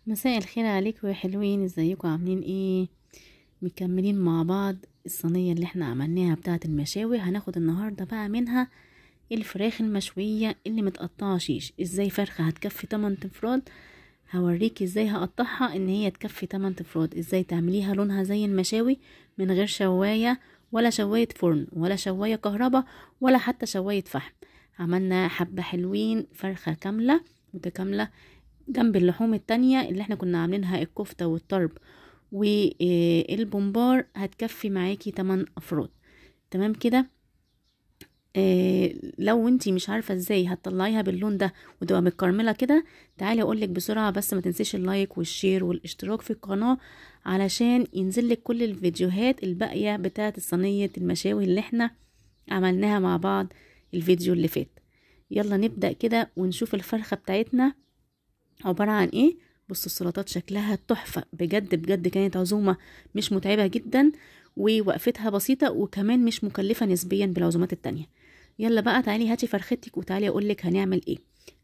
مساء الخير عليكم يا حلوين، ازيكم عاملين ايه؟ مكملين مع بعض الصينية اللي احنا عملناها بتاعة المشاوي. هناخد النهاردة بقى منها الفراخ المشوية اللي متقطعة شيش. ازاي فرخة هتكفي 8 تفراد، هوريكي ازاي هقطعها ان هي تكفي 8 تفراد. ازاي تعمليها لونها زي المشاوي من غير شواية ولا شواية فرن ولا شواية كهرباء ولا حتى شواية فحم. عملنا حبة حلوين، فرخة كاملة متكاملة جنب اللحوم التانية اللي احنا كنا عاملينها الكفتة والطرب والبومبار. هتكفي معاكي 8 افراد. تمام كده. لو انتي مش عارفة ازاي هتطلعيها باللون ده وتبقى متكرملة كده، تعالي اقولك بسرعة. بس ما تنسيش اللايك والشير والاشتراك في القناة علشان ينزلك كل الفيديوهات الباقية بتاعت صينية المشاوي اللي احنا عملناها مع بعض الفيديو اللي فات. يلا نبدأ كده ونشوف الفرخة بتاعتنا عبارة عن ايه. بص السلطات شكلها تحفة بجد بجد، كانت عزومة مش متعبة جدا ووقفتها بسيطة وكمان مش مكلفة نسبيا بالعزومات التانية. يلا بقى تعالي هاتي فرختك وتعالي اقولك هنعمل ايه.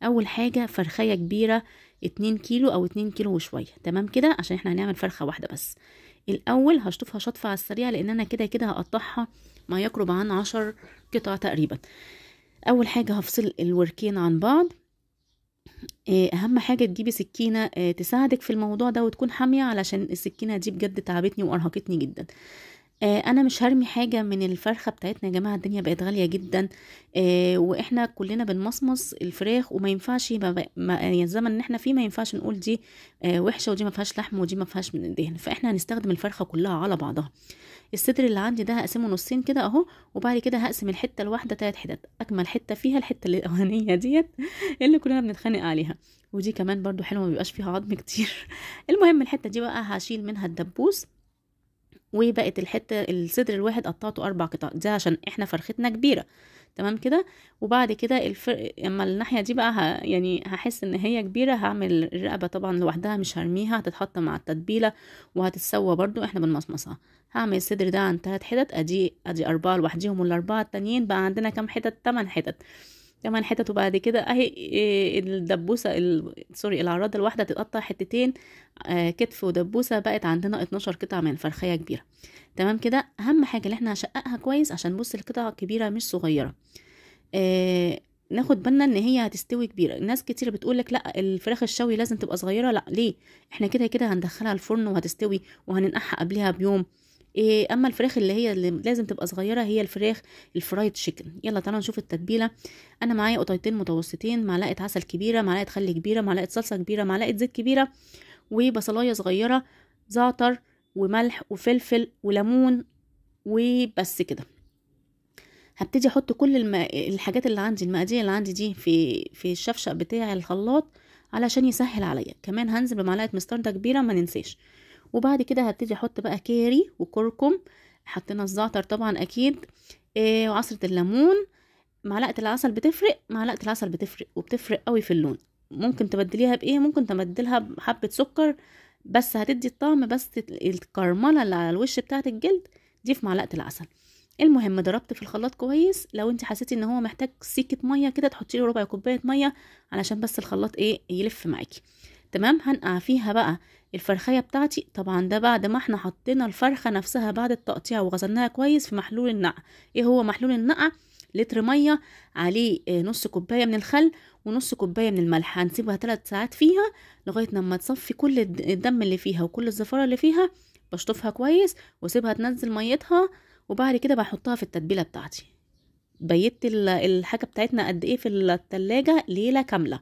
اول حاجة فرخية كبيرة 2 كيلو او 2 كيلو وشوية. تمام كده، عشان احنا هنعمل فرخة واحدة بس. الاول هشطفها شطفة على السريع لان انا كده كده هقطعها ما يقرب عن 10 قطع تقريبا. اول حاجة هفصل الوركين عن بعض. اهم حاجه تجيبي سكينه تساعدك في الموضوع ده وتكون حاميه، علشان السكينه دي بجد تعبتني وارهقتني جدا. انا مش هرمي حاجه من الفرخه بتاعتنا يا جماعه، الدنيا بقت غاليه جدا. واحنا كلنا بنمصمص الفراخ وما ينفعش يعني الزمن اللي احنا فيه ما ينفعش نقول دي وحشه ودي ما فيهاش لحم ودي ما فيهاش من دهن. فاحنا هنستخدم الفرخه كلها على بعضها. الصدر اللي عندي ده هقسمه نصين كده اهو، وبعد كده هقسم الحته الواحده 3 حتت. اجمل حته فيها الحته الاولانيه ديت اللي كلنا بنتخانق عليها، ودي كمان برضو حلوه ما بيبقاش فيها عظم كتير. المهم الحته دي بقى هشيل منها الدبوس، وبقت الحته الصدر الواحد قطعته 4 قطع، ده عشان احنا فرختنا كبيره. تمام كده. وبعد كده اما الناحيه دي بقى يعني هحس ان هي كبيره، هعمل الرقبه طبعا لوحدها مش هرميها، هتتحط مع التتبيله وهتتسوى برضو احنا بنمصمصها. هعمل الصدر ده عن 3 حتت، ادي 4 لوحديهم والاربعه التانيين بقى عندنا كام حتت؟ 8 حتت. 8 حتت. وبعد كده اهي الدبوسه سوري العراضه الواحده تتقطع حتتين، كتف ودبوسه، بقت عندنا 12 قطعه من فرخيه كبيره. تمام كده. اهم حاجه اللي احنا هشققها كويس عشان بص القطعه كبيره مش صغيره. ناخد بالنا ان هي هتستوي كبيره. الناس كتير بتقولك لا الفراخ الشوي لازم تبقى صغيره. لا ليه؟ احنا كده كده هندخلها الفرن وهتستوي وهننقعها قبلها بيوم. اما الفراخ اللي لازم تبقى صغيره هي الفراخ الفرايد تشيكن. يلا تعالوا نشوف التتبيله. انا معايا قطعتين متوسطين، معلقه عسل كبيره، معلقه خل كبيره، معلقه صلصه كبيره، معلقه زيت كبيره، وبصلايه صغيره، زعتر وملح وفلفل وليمون، وبس كده. هبتدي احط كل الحاجات اللي عندي، المقادير اللي عندي دي في الشفشق بتاع الخلاط علشان يسهل عليا. كمان هنزل بمعلقه مستردة كبيره ما ننساش. وبعد كده هبتدي احط بقى كاري وكركم. حطينا الزعتر طبعا اكيد، وعصره الليمون. معلقه العسل بتفرق، معلقه العسل بتفرق وبتفرق قوي في اللون. ممكن تبدليها بايه؟ ممكن تبدلها بحبه سكر، بس هتدي الطعم. بس الكرمله اللي على الوش بتاعت الجلد دي في معلقه العسل. المهم ضربت في الخلاط كويس. لو انت حسيتي ان هو محتاج سيكه ميه كده تحطي له ربع كوبايه ميه علشان بس الخلاط يلف معاكي. تمام. هنقع فيها بقى الفرخيه بتاعتي. طبعا ده بعد ما احنا حطينا الفرخه نفسها بعد التقطيع وغسلناها كويس في محلول النقع. ايه هو محلول النقع؟ لتر ميه عليه نص كوبايه من الخل ونص كوبايه من الملح. هنسيبها 3 ساعات فيها لغايه لما تصفي كل الدم اللي فيها وكل الزفاره اللي فيها. بشطفها كويس واسيبها تنزل ميتها، وبعد كده بحطها في التتبيله بتاعتي. بيت الحاجه بتاعتنا قد ايه في التلاجة؟ ليله كامله.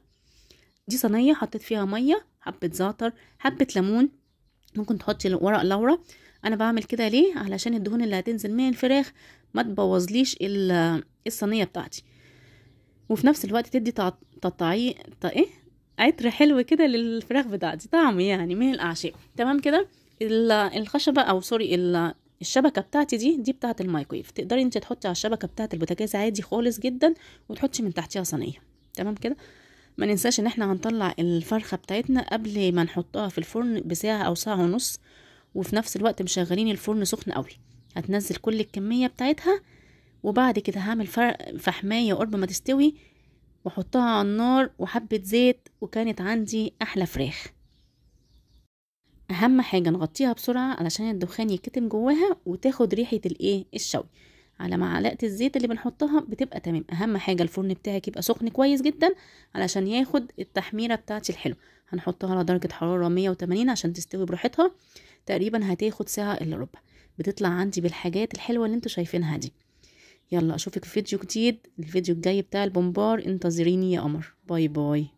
دي صينيه حطيت فيها ميه، حبه زعتر، حبه ليمون، ممكن تحطي ورق لورا. انا بعمل كده ليه؟ علشان الدهون اللي هتنزل من الفراخ ما تبوظليش الصينيه بتاعتي، وفي نفس الوقت تدي تطعي عطر حلو كده للفراخ بتاعتي، طعم يعني من الاعشاب. تمام كده. الخشبه او سوري الشبكه بتاعتي دي بتاعه المايكرويف. تقدري انت تحطي على الشبكه بتاعه البوتاجاز عادي خالص جدا وتحطي من تحتها صينيه. تمام كده. ما ننساش ان احنا هنطلع الفرخه بتاعتنا قبل ما نحطها في الفرن بساعه او ساعه ونص، وفي نفس الوقت مشغلين الفرن سخن قوي. هتنزل كل الكميه بتاعتها، وبعد كده هعمل فحمايه قرب ما تستوي واحطها على النار وحبه زيت، وكانت عندي احلى فراخ. اهم حاجه نغطيها بسرعه علشان الدخان يتكتم جواها وتاخد ريحه الشوي. على معلقه الزيت اللي بنحطها بتبقى تمام. اهم حاجه الفرن بتاعك يبقى سخن كويس جدا علشان ياخد التحميره بتاعتي الحلوه. هنحطها على درجه حراره 180 عشان تستوي براحتها. تقريبا هتاخد ساعه الا ربع. بتطلع عندي بالحاجات الحلوه اللي انتوا شايفينها دي. يلا اشوفك في فيديو جديد، الفيديو الجاي بتاع البومبار. انتظريني يا قمر. باي باي.